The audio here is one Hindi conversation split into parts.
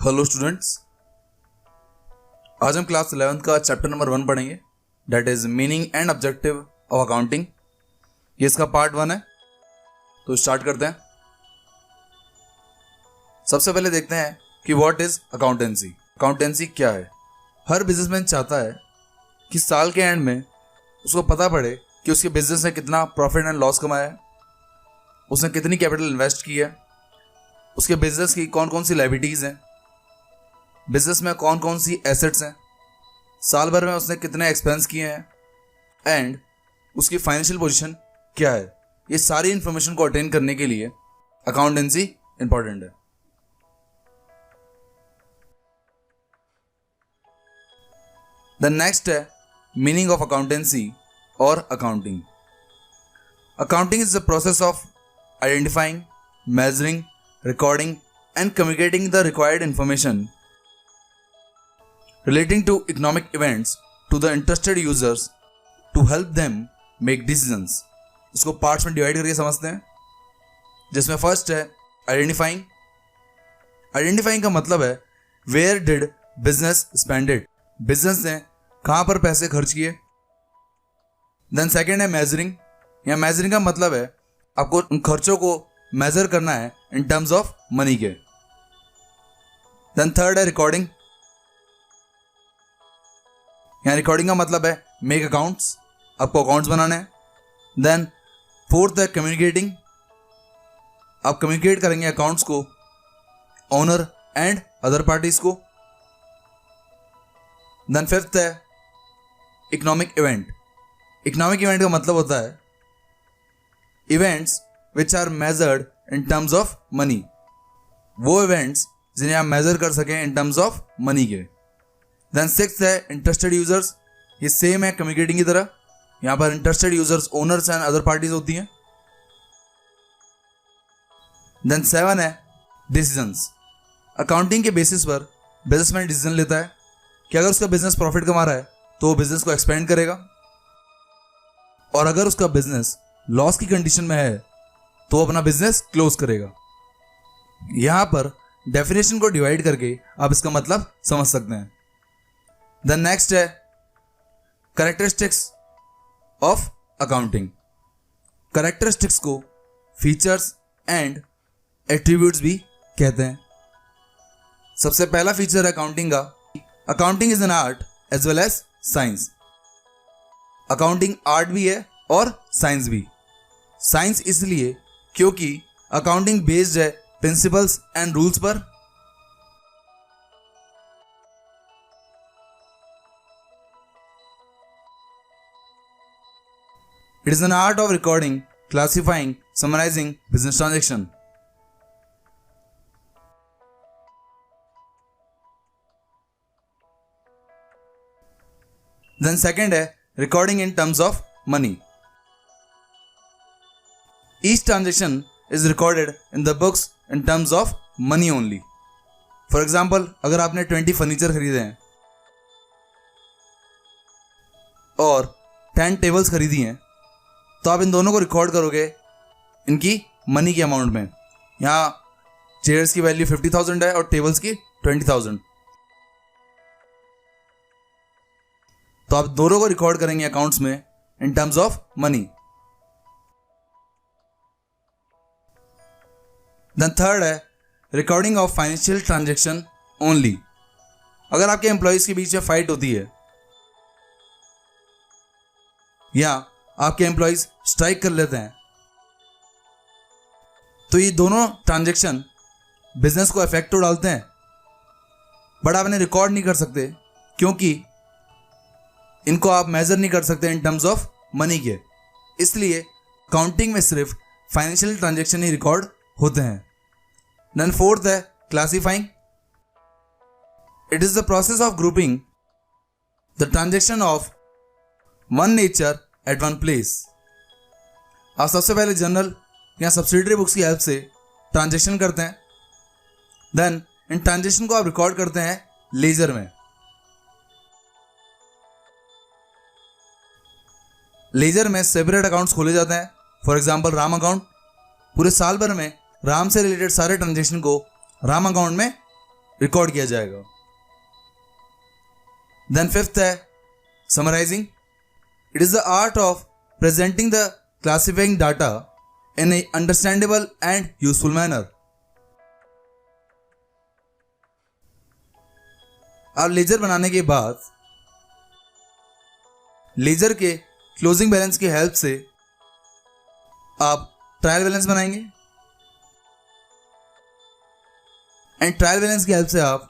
हेलो स्टूडेंट्स, आज हम क्लास 11th का चैप्टर नंबर 1 पढ़ेंगे, that is meaning and objective of accounting. ये इसका पार्ट 1 है, तो स्टार्ट करते हैं। सबसे पहले देखते हैं कि व्हाट इज अकाउंटेंसी। अकाउंटेंसी क्या है। हर बिजनेसमैन चाहता है कि साल के एंड में उसको पता पड़े कि उसके बिजनेस ने कितना प्रॉफिट एंड लॉस कमाया है, उसने कितनी कैपिटल इन्वेस्ट की है, उसके बिजनेस की कौन कौन सी लायबिलिटीज़ हैं, बिजनेस में कौन कौन सी एसेट्स हैं, साल भर में उसने कितने एक्सपेंस किए हैं एंड उसकी फाइनेंशियल पोजीशन क्या है। ये सारी इंफॉर्मेशन को अटेन करने के लिए अकाउंटेंसी इंपॉर्टेंट है। द नेक्स्ट है मीनिंग ऑफ अकाउंटेंसी और accounting. Accounting is the process of identifying, measuring, recording and communicating the required information relating to economic events to the interested users to help them make decisions। इसको पार्ट्स में डिवाइड करके समझते हैं, जिसमें फर्स्ट है आइडेंटिफाइंग। आइडेंटिफाइंग का मतलब है where did business spend it, business ने कहाँ पर पैसे खर्च किए। देन सेकेंड है मेजरिंग। या मेजरिंग का मतलब है आपको उन खर्चों को मेजर करना है इन टर्म्स ऑफ मनी के। देन थर्ड है रिकॉर्डिंग। यहाँ रिकॉर्डिंग का मतलब है मेक अकाउंट्स, आपको अकाउंट्स बनाने हैं। देन फोर्थ है कम्युनिकेटिंग, आप कम्युनिकेट करेंगे अकाउंट्स को ओनर एंड अदर पार्टीज को। देन फिफ्थ है इकोनॉमिक इवेंट। इकोनॉमिक इवेंट का मतलब होता है events which are measured in terms of money, वो इवेंट्स जिन्हें आप मेजर कर सकें इन टर्म्स ऑफ मनी के। देन सिक्स्थ है इंटरेस्टेड यूजर्स। ये सेम है कम्युनिकेटिंग की तरह, यहां पर interested users owners and other parties होती हैं। देन सेवन है डिसीजंस। अकाउंटिंग के बेसिस पर बिजनेसमैन डिसीजन लेता है कि अगर उसका बिजनेस प्रॉफिट कमा रहा है तो वो बिजनेस को एक्सपेंड करेगा, और अगर उसका बिजनेस लॉस की कंडीशन में है तो अपना बिजनेस क्लोज करेगा। यहां पर डेफिनेशन को डिवाइड करके आप इसका मतलब समझ सकते हैं। देन नेक्स्ट है कैरेक्टरिस्टिक्स ऑफ अकाउंटिंग। कैरेक्टरिस्टिक्स को फीचर्स एंड एट्रीब्यूट्स भी कहते हैं। सबसे पहला फीचर है अकाउंटिंग का, accounting is an art as well as science. Accounting art भी है और साइंस भी। साइंस इसलिए क्योंकि अकाउंटिंग बेस्ड है प्रिंसिपल्स एंड रूल्स पर। It is an art of recording, classifying, summarising business transaction. Then second है recording in terms of money. Each transaction is recorded in the books in terms of money only. For example, अगर आपने 20 फर्नीचर खरीदे हैं और 10 टेबल्स खरीदी हैं, तो आप इन दोनों को रिकॉर्ड करोगे इनकी मनी के अमाउंट में। यहाँ चेयर्स की वैल्यू 50,000 है और टेबल्स की 20,000, तो आप दोनों को रिकॉर्ड करेंगे अकाउंट्स में in terms of money. Then third है recording of financial transaction only. अगर आपके एम्प्लॉयज के बीच में फाइट होती है या आपके एम्प्लॉयज स्ट्राइक कर लेते हैं, तो ये दोनों ट्रांजेक्शन बिजनेस को इफेक्ट तो डालते हैं, बट आप इन्हें रिकॉर्ड नहीं कर सकते क्योंकि इनको आप मेजर नहीं कर सकते इन टर्म्स ऑफ मनी के। इसलिए अकाउंटिंग में सिर्फ फाइनेंशियल ट्रांजेक्शन ही रिकॉर्ड होते हैं। देन फोर्थ है classifying. It is the process of grouping the transaction of one nature eight one place. आप सबसे पहले जनरल या सब्सिडरी बुक्स की हेल्प से ट्रांजेक्शन करते हैं। देन इन ट्रांजेक्शन को आप रिकॉर्ड करते हैं लेजर में। लेजर में सेपरेट अकाउंट्स खोले जाते हैं। फॉर एग्जाम्पल राम अकाउंट, पूरे साल भर में राम से रिलेटेड सारे ट्रांजेक्शन को राम अकाउंट में रिकॉर्ड किया जाएगा। देन फिफ्थ है summarising. It is the art of presenting the classifying data in a understandable and useful manner. अब लेजर बनाने के बाद लेजर के क्लोजिंग बैलेंस की हेल्प से आप ट्रायल बैलेंस बनाएंगे एंड ट्रायल बैलेंस की हेल्प से आप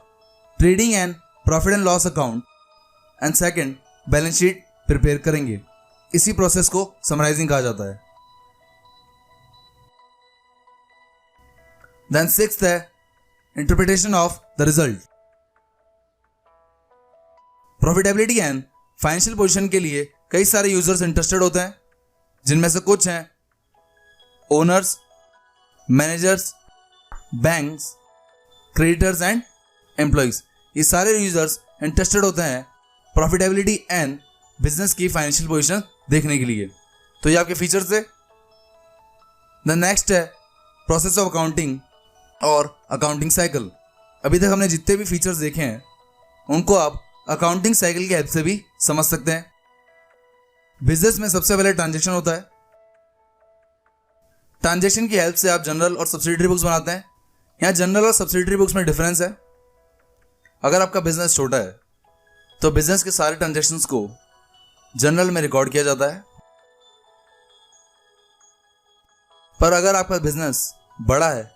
trading and profit and loss account and second balance sheet prepare करेंगे। इसी प्रोसेस को समराइजिंग कहा जाता है। देन सिक्स्थ है interpretation of the result. Profitability and financial position के लिए कई सारे यूजर्स इंटरेस्टेड होते हैं, जिनमें से कुछ हैं owners, managers, banks, creditors and employees. ये सारे यूजर्स इंटरेस्टेड होते हैं प्रॉफिटेबिलिटी एंड बिजनेस की फाइनेंशियल पोजीशन देखने के लिए। तो ये आपके फीचर्स थे। द नेक्स्ट है प्रोसेस ऑफ अकाउंटिंग और अकाउंटिंग साइकिल। अभी तक हमने जितने भी फीचर्स देखे हैं उनको आप अकाउंटिंग साइकिल की हेल्प से भी समझ सकते हैं। बिजनेस में सबसे पहले ट्रांजैक्शन होता है। ट्रांजैक्शन की हेल्प से आप जनरल और सब्सिडियरी बुक्स बनाते हैं। यहाँ जनरल और सब्सिडियरी बुक्स में डिफरेंस है। अगर आपका बिजनेस छोटा है तो बिजनेस के सारे ट्रांजैक्शंस को जनरल में रिकॉर्ड किया जाता है, पर अगर आपका बिजनेस बड़ा है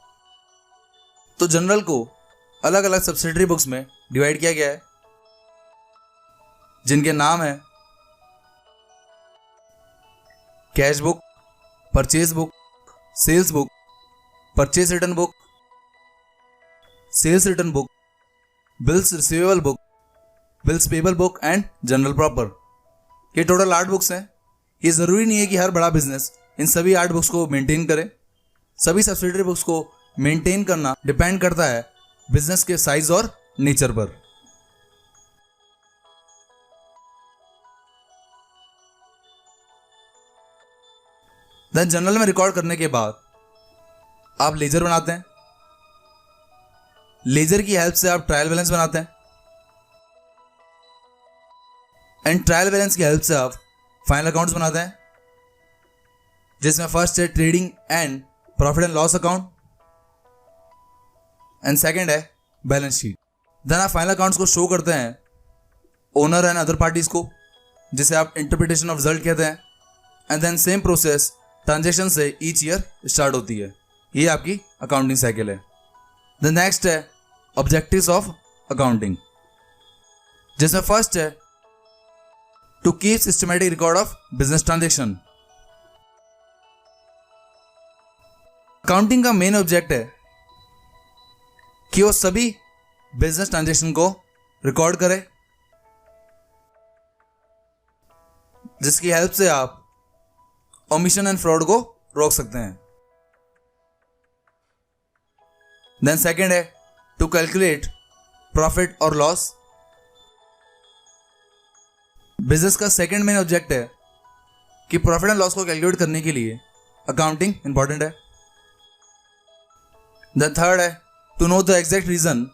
तो जनरल को अलग अलग सब्सिडियरी बुक्स में डिवाइड किया गया है, जिनके नाम है cash book, purchase book, sales book, purchase return book, sales return book, bills receivable book, bills payable book and general proper. ये टोटल 8 बुक्स हैं। ये ज़रूरी नहीं है कि हर बड़ा बिजनेस इन सभी 8 बुक्स को मेंटेन करे। सभी सब्सिडियरी बुक्स को मेंटेन करना डिपेंड करता है बिजनेस के साइज और नेचर पर। देन जनरल में रिकॉर्ड करने के बाद आप लेजर बनाते हैं। लेजर की हेल्प से आप ट्रायल बैलेंस बनाते हैं एंड ट्रायल बैलेंस की हेल्प से आप फाइनल अकाउंट्स बनाते हैं, जिसमें फर्स्ट है trading and profit and loss account and second है बैलेंस शीट। देन आप फाइनल अकाउंट्स को शो करते हैं ओनर एंड अदर पार्टीज को, जिसे आप इंटरप्रिटेशन ऑफ रिजल्ट कहते हैं। And then same process transaction से ईच ईयर स्टार्ट होती है। ये आपकी अकाउंटिंग साइकिल है। द नेक्स्ट है ऑब्जेक्टिव्स ऑफ अकाउंटिंग, जिसमें फर्स्ट है to keep systematic record of business transaction. Accounting का मेन ऑब्जेक्ट है कि वो सभी बिजनेस ट्रांजैक्शन को रिकॉर्ड करे, जिसकी हेल्प से आप ओमिशन एंड फ्रॉड को रोक सकते हैं। देन सेकंड है टू कैलकुलेट प्रॉफिट और लॉस। बिजनेस का सेकंड मेन ऑब्जेक्ट है कि प्रॉफिट एंड लॉस को कैलकुलेट करने के लिए अकाउंटिंग इंपॉर्टेंट है। देन थर्ड है to know the exact reason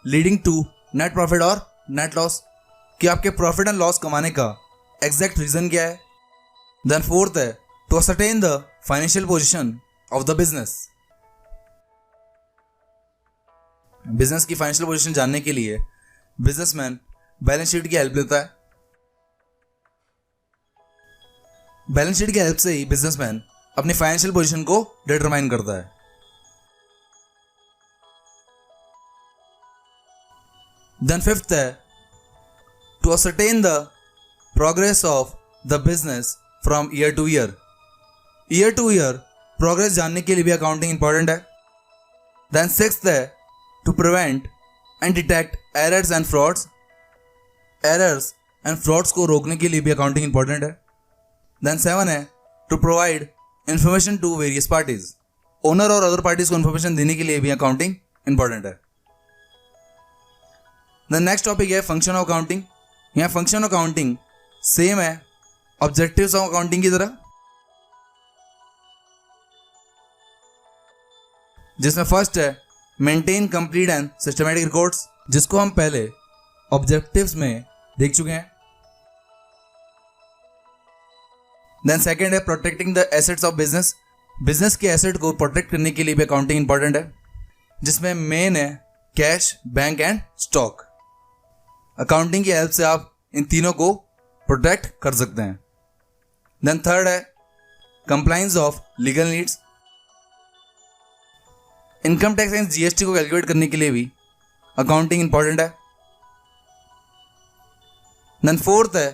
leading to net profit और नेट लॉस, कि आपके प्रॉफिट एंड लॉस कमाने का एग्जैक्ट रीजन क्या है। देन फोर्थ है to ascertain the financial position of the business. Business की फाइनेंशियल पोजीशन जानने के लिए बिजनेसमैन बैलेंस शीट की हेल्प लेता है। बैलेंस शीट की हेल्प से ही बिजनेसमैन अपनी फाइनेंशियल पोजीशन को डिटरमाइन करता है। देन फिफ्थ है to ascertain the progress of the business from year to year. Year to year progress जानने के लिए भी अकाउंटिंग इंपॉर्टेंट है। देन सिक्स्थ है to prevent and detect errors and frauds. Errors and frauds को रोकने के लिए भी अकाउंटिंग इंपॉर्टेंट है। देन सेवन है to provide information to various parties. Owner और अदर पार्टीज को इंफॉर्मेशन देने के लिए भी अकाउंटिंग इंपॉर्टेंट है। द नेक्स्ट टॉपिक है फंक्शन ऑफ अकाउंटिंग। यहाँ फंक्शन ऑफ अकाउंटिंग सेम है ऑब्जेक्टिव्स ऑफ अकाउंटिंग की तरह, जिसमें फर्स्ट है maintain complete and systematic records. जिसको हम पहले ऑब्जेक्टिव्स में देख चुके हैं। देन सेकेंड है protecting the assets of business. Business के एसेट को प्रोटेक्ट करने के लिए भी अकाउंटिंग इंपॉर्टेंट है, जिसमें मेन है cash, bank and stock. Accounting की हेल्प से आप इन तीनों को प्रोटेक्ट कर सकते हैं। देन थर्ड है compliance of legal needs. Income tax and GST को कैलकुलेट करने के लिए भी अकाउंटिंग इंपॉर्टेंट है। देन फोर्थ है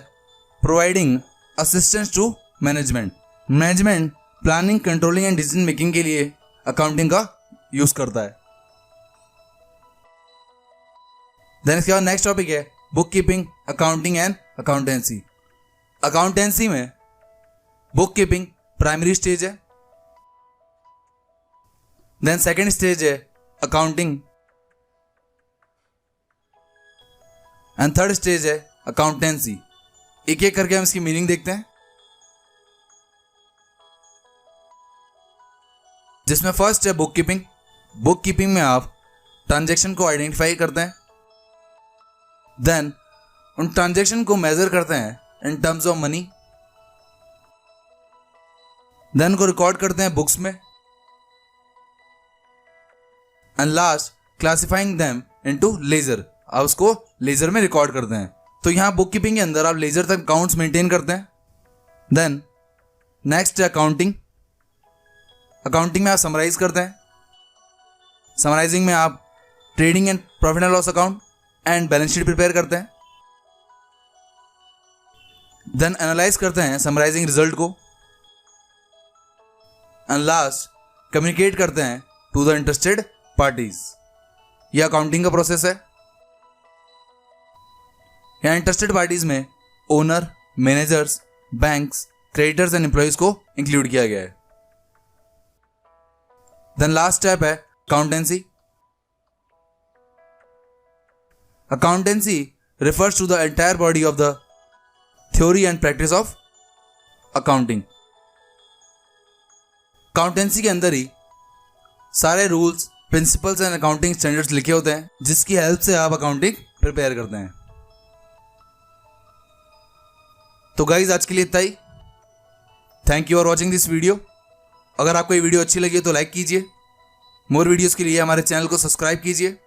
providing assistance to management. Management planning, controlling and decision making के लिए अकाउंटिंग का यूज करता है। देन इसके बाद नेक्स्ट टॉपिक है book keeping, accounting and accountancy. Accountancy में बुक कीपिंग प्राइमरी स्टेज है। देन सेकेंड स्टेज है अकाउंटिंग एंड थर्ड स्टेज है अकाउंटेंसी। एक एक करके हम इसकी मीनिंग देखते हैं, जिसमें फर्स्ट है बुक कीपिंग। बुक कीपिंग में आप ट्रांजैक्शन को आइडेंटिफाई करते हैं, देन उन ट्रांजैक्शन को मेजर करते हैं in terms of money, then को रिकॉर्ड करते हैं बुक्स में, and last classifying them into ledger. आप उसको लेजर में रिकॉर्ड करते हैं। तो यहां बुक कीपिंग के अंदर आप लेजर तक अकाउंट्स मेंटेन करते हैं। देन नेक्स्ट है अकाउंटिंग। अकाउंटिंग में आप समराइज करते हैं। समराइजिंग में आप trading and profit and loss account and balance sheet prepare करते हैं। देन एनालाइज करते हैं समराइजिंग रिजल्ट को, एंड लास्ट कम्युनिकेट करते हैं टू द इंटरेस्टेड पार्टीज। यह अकाउंटिंग का प्रोसेस है। यहां इंटरेस्टेड पार्टीज में owner, managers, banks, creditors and employees को इंक्लूड किया गया है। देन लास्ट स्टेप है accountancy. Accountancy refers to the entire body of the theory and practice of accounting. Accountancy के अंदर ही सारे rules, principles and accounting standards लिखे होते हैं, जिसकी हेल्प से आप अकाउंटिंग प्रिपेयर करते हैं। तो गाइज आज के लिए इतना ही। Thank you for watching this video. अगर आपको ये वीडियो अच्छी लगी तो लाइक कीजिए। मोर वीडियोस के लिए हमारे चैनल को सब्सक्राइब कीजिए।